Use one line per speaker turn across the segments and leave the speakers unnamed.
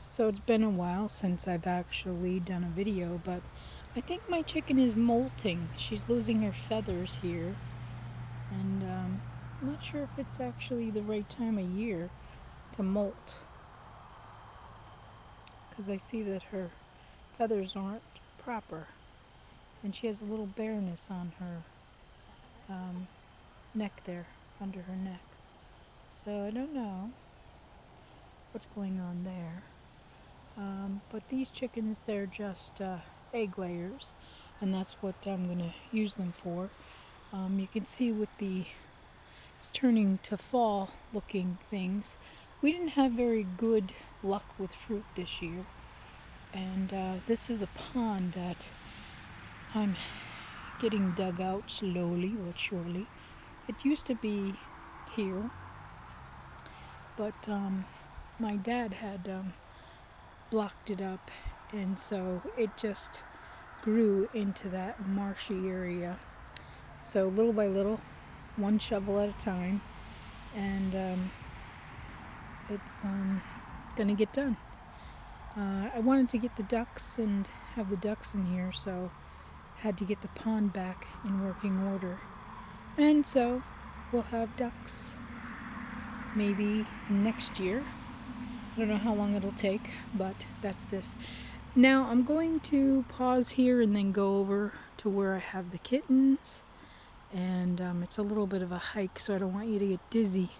So it's been a while since I've actually done a video, but I think my chicken is molting. She's losing her feathers here, and I'm not sure if it's actually the right time of year to molt, because I see that her feathers aren't proper, and she has a little bareness on her neck there, under her neck. So I don't know what's going on there. But these chickens, they're just egg layers, and that's what I'm going to use them for. You can see with the it's turning to fall looking things, we didn't have very good luck with fruit this year, and this is a pond that I'm getting dug out slowly but surely. It used to be here, but my dad had blocked it up, and so it just grew into that marshy area. So little by little, one shovel at a time, and it's gonna get done. I wanted to get the ducks and have the ducks in here, so had to get the pond back in working order. And so we'll have ducks maybe next year. I don't know how long it'll take, but that's this. Now I'm going to pause here and then go over to where I have the kittens, and it's a little bit of a hike, so I don't want you to get dizzy.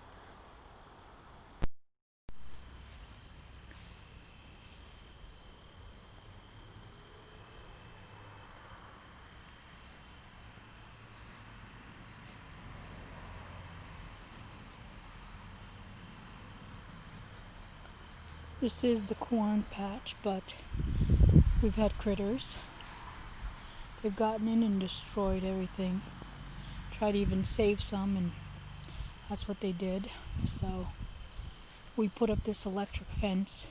This is the corn patch, but we've had critters. They've gotten in and destroyed everything. Tried to even save some, and that's what they did. So we put up this electric fence,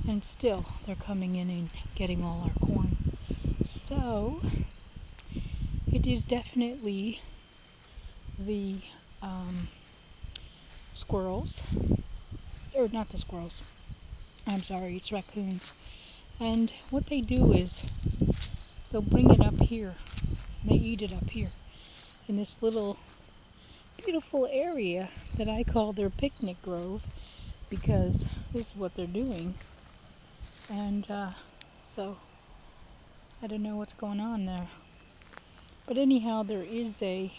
and still they're coming in and getting all our corn. So it is definitely the squirrels, or not the squirrels, I'm sorry, it's raccoons. And what they do is they'll bring it up here. They eat it up here in this little beautiful area that I call their picnic grove, because this is what they're doing. And so I don't know what's going on there. But anyhow, there is a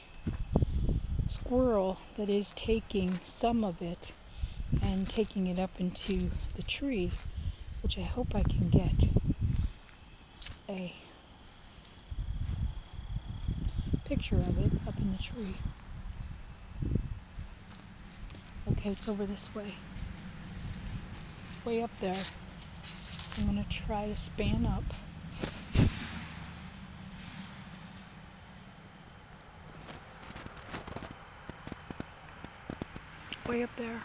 squirrel that is taking some of it and taking it up into the tree, which I hope I can get a picture of it up in the tree. Okay, it's over this way. It's way up there. So I'm going to try to span up. Way up there.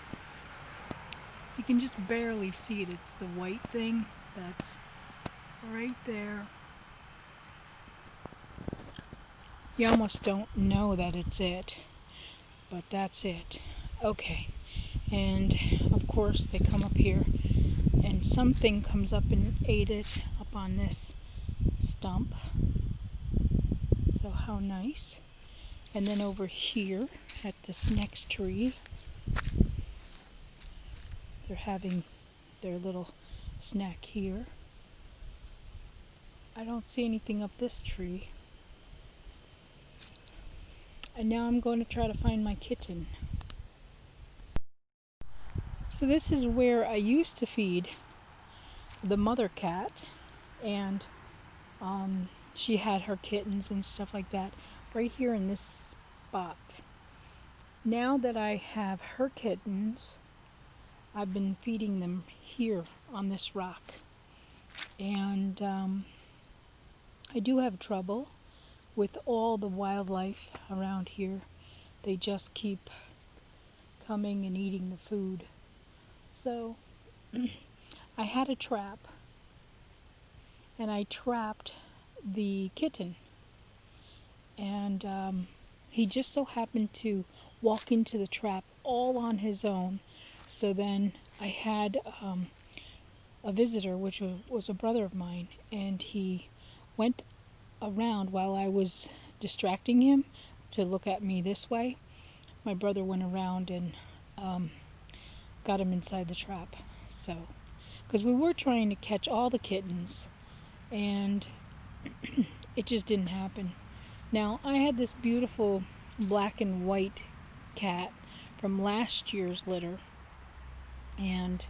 You can just barely see it. It's the white thing that's right there. You almost don't know that it's it, but that's it. Okay, and of course they come up here, and something comes up and ate it up on this stump. So how nice. And then over here at this next tree, they're having their little snack here. I don't see anything up this tree. And now I'm going to try to find my kitten. So this is where I used to feed the mother cat, and she had her kittens and stuff like that right here in this spot. Now that I have her kittens, I've been feeding them here on this rock, and I do have trouble with all the wildlife around here. They just keep coming and eating the food. So I had a trap, and I trapped the kitten, and he just so happened to walk into the trap all on his own. So then I had a visitor, which was a brother of mine, and he went around while I was distracting him to look at me this way. My brother went around and got him inside the trap. So, because we were trying to catch all the kittens, and it just didn't happen. Now, I had this beautiful black and white cat from last year's litter, and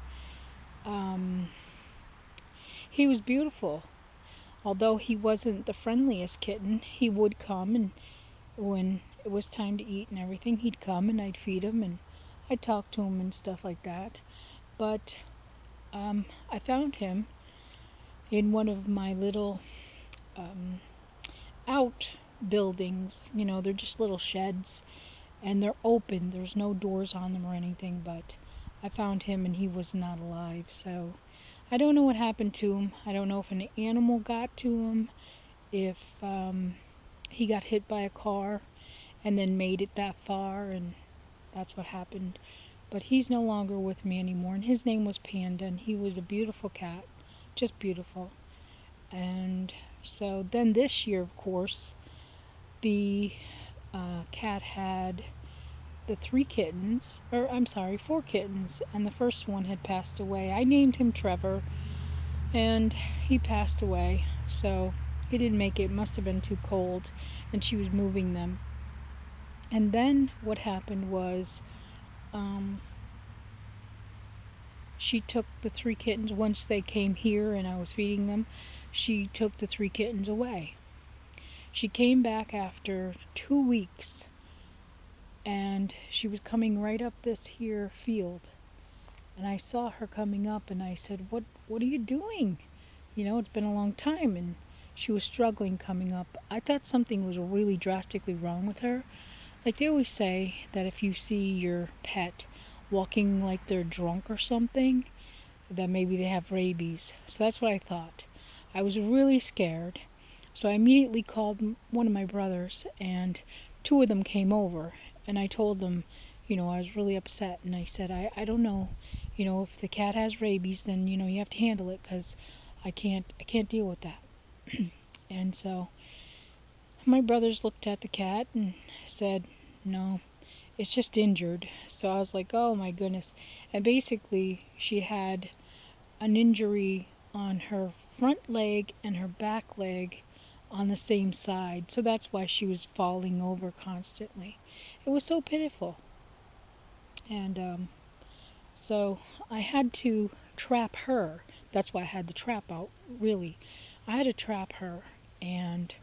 he was beautiful. Although he wasn't the friendliest kitten, he would come, and when it was time to eat and everything, he'd come and I'd feed him and I'd talk to him and stuff like that. But I found him in one of my little out buildings. You know, they're just little sheds and they're open. There's no doors on them or anything, but I found him and he was not alive. So I don't know what happened to him. I don't know if an animal got to him, if he got hit by a car and then made it that far, and that's what happened. But he's no longer with me anymore, and his name was Panda, and he was a beautiful cat, just beautiful. And so then this year, of course, the cat had the 4 kittens, and the first one had passed away. I named him Trevor, and he passed away, so he didn't make it. Must have been too cold, and she was moving them. And then what happened was she took the 3 kittens. Once they came here and I was feeding them, she took the 3 kittens away. She came back after 2 weeks, and she was coming right up this here field, and I saw her coming up, and I said, what are you doing? You know, it's been a long time. And she was struggling coming up. I thought something was really drastically wrong with her. Like they always say that if you see your pet walking like they're drunk or something, that maybe they have rabies. So that's what I thought. I was really scared. So I immediately called one of my brothers, and 2 of them came over, and I told them, you know, I was really upset, and I said, I don't know, you know, if the cat has rabies, then, you know, you have to handle it, because I can't deal with that. And so my brothers looked at the cat and said, no, it's just injured. So I was like, oh my goodness. And basically she had an injury on her front leg and her back leg on the same side. So that's why she was falling over constantly. It was so pitiful. And so I had to trap her. That's why I had the trap out, really. I had to trap her, and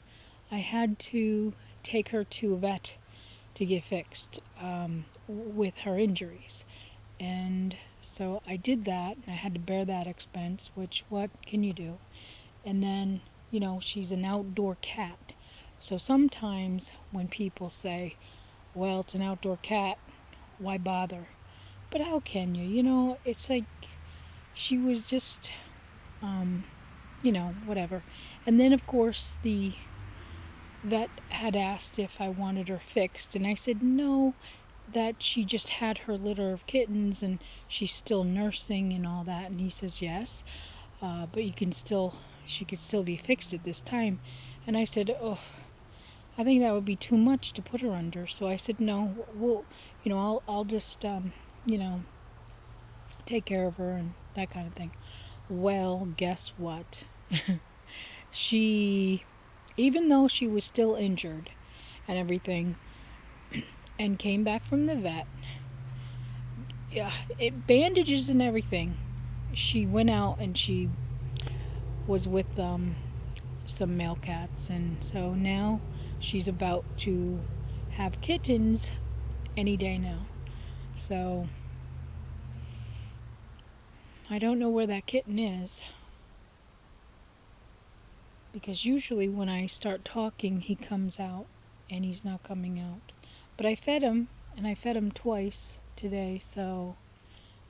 I had to take her to a vet to get fixed with her injuries. And so I did that, and I had to bear that expense, which, what can you do? And then, you know, she's an outdoor cat. So sometimes when people say, well, it's an outdoor cat, why bother? But how can you? You know, it's like she was just, you know, whatever. And then, of course, the vet had asked if I wanted her fixed, and I said no, that she just had her litter of kittens and she's still nursing and all that. And he says yes, but she could still be fixed at this time. And I said, oh, I think that would be too much to put her under. So I said no, well, you know, I'll just you know, take care of her and that kind of thing. Well, guess what? She, even though she was still injured and everything, and came back from the vet, yeah, bandages and everything, she went out and she was with some male cats, and so now she's about to have kittens any day now. So I don't know where that kitten is, because usually when I start talking he comes out, and he's not coming out. But I fed him, and I fed him twice today, so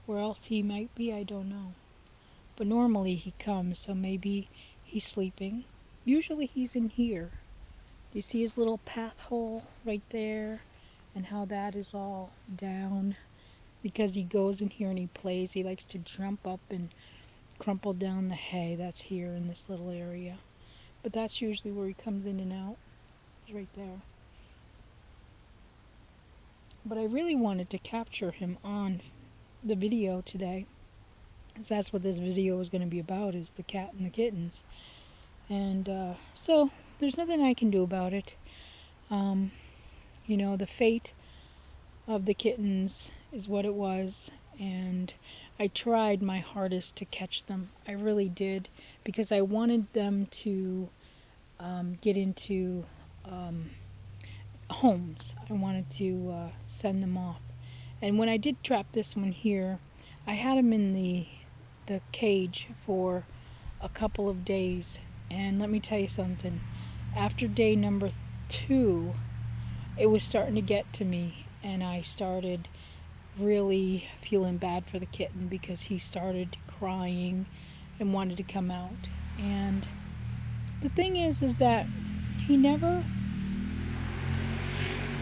where else he might be, I don't know. But normally he comes, so maybe he's sleeping. Usually he's in here. Do you see his little path hole right there? And how that is all down? Because he goes in here and he plays. He likes to jump up and crumpled down the hay that's here in this little area. But that's usually where he comes in and out. He's right there. But I really wanted to capture him on the video today, because that's what this video is going to be about, is the cat and the kittens. And so there's nothing I can do about it. You know, the fate of the kittens is what it was, and I tried my hardest to catch them. I really did, because I wanted them to get into homes. I wanted to send them off. And when I did trap this one here, I had him in the cage for a couple of days. And let me tell you something. After day number 2, it was starting to get to me, and I started really feeling bad for the kitten, because he started crying and wanted to come out. And the thing is that he never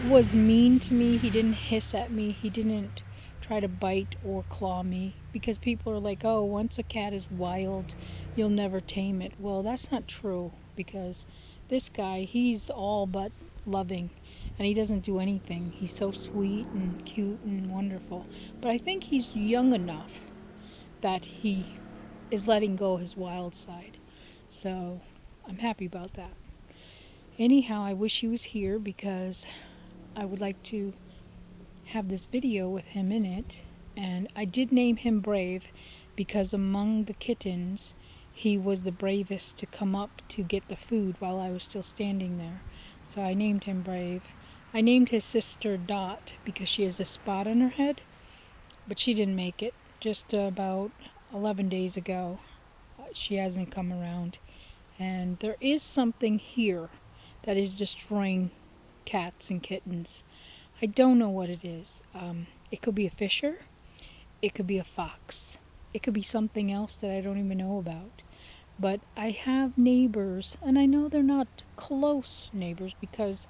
was mean to me. He didn't hiss at me. He didn't try to bite or claw me, because people are like, oh, once a cat is wild, you'll never tame it. Well, that's not true, because this guy, he's all but loving, and he doesn't do anything. He's so sweet and cute and wonderful. But I think he's young enough that he is letting go his wild side. So I'm happy about that. Anyhow, I wish he was here, because I would like to have this video with him in it. And I did name him Brave, because among the kittens, he was the bravest to come up to get the food while I was still standing there. So I named him Brave. I named his sister Dot, because she has a spot on her head, but she didn't make it. Just about 11 days ago, she hasn't come around. And there is something here that is destroying cats and kittens. I don't know what it is. It could be a fisher. It could be a fox. It could be something else that I don't even know about. But I have neighbors, and I know they're not close neighbors, because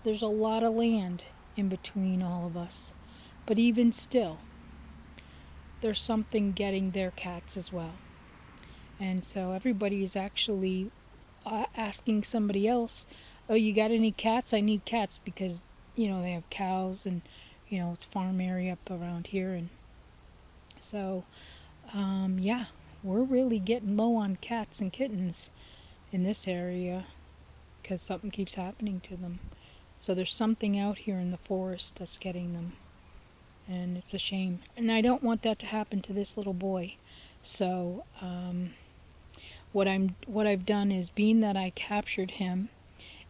there's a lot of land in between all of us. But even still, there's something getting their cats as well. And so everybody is actually asking somebody else, oh, you got any cats? I need cats, because, you know, they have cows, and, you know, it's farm area up around here. And so, yeah, we're really getting low on cats and kittens in this area, because something keeps happening to them. So there's something out here in the forest that's getting them, and it's a shame. And I don't want that to happen to this little boy. So what I've done is, being that I captured him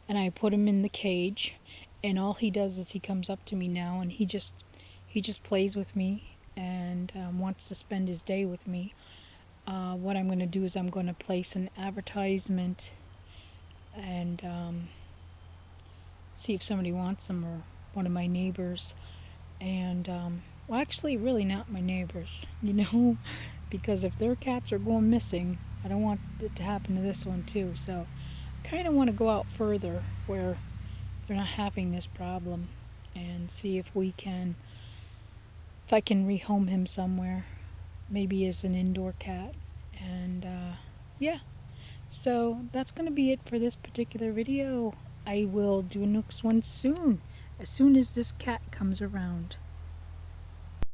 and I put him in the cage, and all he does is he comes up to me now, and he just plays with me, and wants to spend his day with me. What I'm going to do is I'm going to place an advertisement and see if somebody wants him, or one of my neighbors. And well, actually, really not my neighbors, you know, because if their cats are going missing, I don't want it to happen to this one too. So I kind of want to go out further where they're not having this problem, and see if I can rehome him somewhere, maybe as an indoor cat. And yeah, so that's going to be it for this particular video. I will do a next one soon, as soon as this cat comes around.